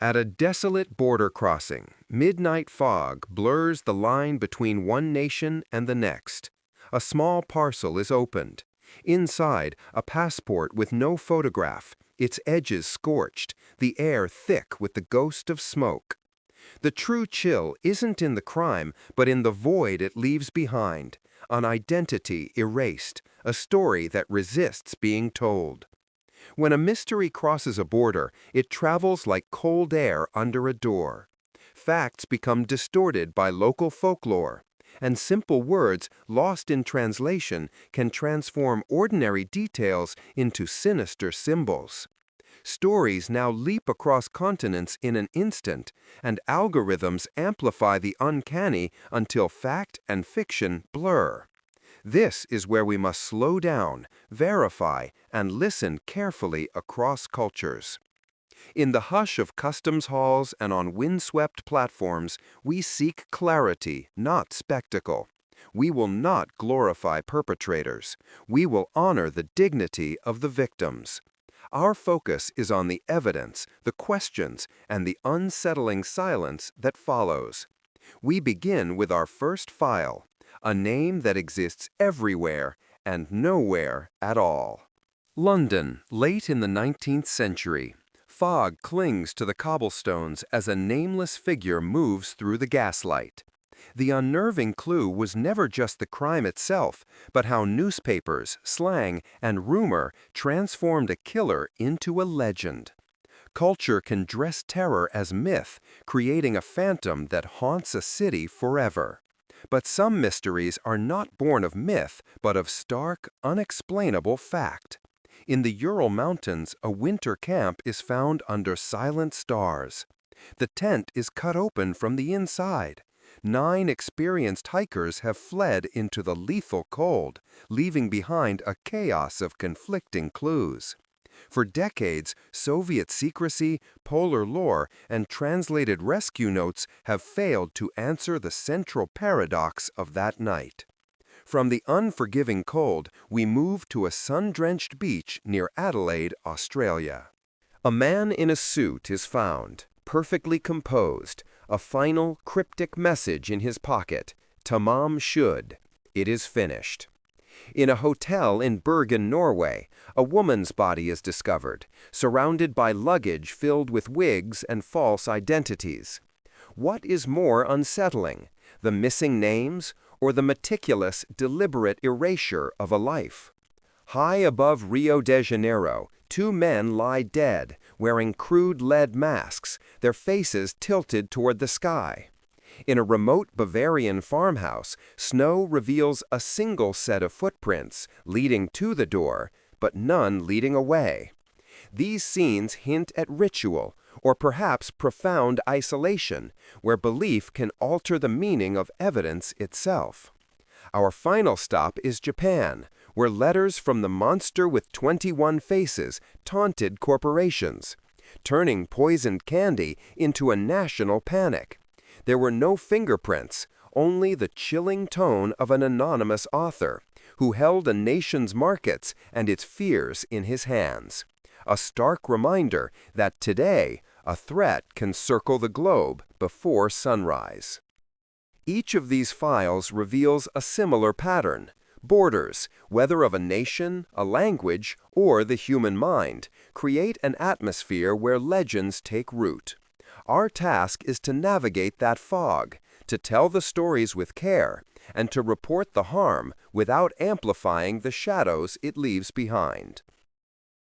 At a desolate border crossing, midnight fog blurs the line between one nation and the next. A small parcel is opened. Inside, a passport with no photograph, its edges scorched, the air thick with the ghost of smoke. The true chill isn't in the crime, but in the void it leaves behind. An identity erased, a story that resists being told. When a mystery crosses a border, it travels like cold air under a door. Facts become distorted by local folklore, and simple words lost in translation can transform ordinary details into sinister symbols. Stories now leap across continents in an instant, and algorithms amplify the uncanny until fact and fiction blur. This is where we must slow down, verify, and listen carefully across cultures. In the hush of customs halls and on windswept platforms, we seek clarity, not spectacle. We will not glorify perpetrators. We will honor the dignity of the victims. Our focus is on the evidence, the questions, and the unsettling silence that follows. We begin with our first file, a name that exists everywhere and nowhere at all. London, late in the 19th century. Fog clings to the cobblestones as a nameless figure moves through the gaslight. The unnerving clue was never just the crime itself, but how newspapers, slang, and rumor transformed a killer into a legend. Culture can dress terror as myth, creating a phantom that haunts a city forever. But some mysteries are not born of myth, but of stark, unexplainable fact. In the Ural Mountains, a winter camp is found under silent stars. The tent is cut open from the inside. 9 experienced hikers have fled into the lethal cold, leaving behind a chaos of conflicting clues. For decades, Soviet secrecy, polar lore, and translated rescue notes have failed to answer the central paradox of that night. From the unforgiving cold, we move to a sun-drenched beach near Adelaide, Australia. A man in a suit is found, perfectly composed, a final cryptic message in his pocket, "Tamam shud," it is finished. In a hotel in Bergen, Norway, a woman's body is discovered, surrounded by luggage filled with wigs and false identities. What is more unsettling, the missing names or the meticulous, deliberate erasure of a life? High above Rio de Janeiro, 2 men lie dead, wearing crude lead masks, their faces tilted toward the sky. In a remote Bavarian farmhouse, snow reveals a single set of footprints leading to the door, but none leading away. These scenes hint at ritual, or perhaps profound isolation, where belief can alter the meaning of evidence itself. Our final stop is Japan, where letters from the monster with 21 faces taunted corporations, turning poisoned candy into a national panic. There were no fingerprints, only the chilling tone of an anonymous author, who held a nation's markets and its fears in his hands. A stark reminder that today, a threat can circle the globe before sunrise. Each of these files reveals a similar pattern. Borders, whether of a nation, a language, or the human mind, create an atmosphere where legends take root. Our task is to navigate that fog, to tell the stories with care, and to report the harm without amplifying the shadows it leaves behind.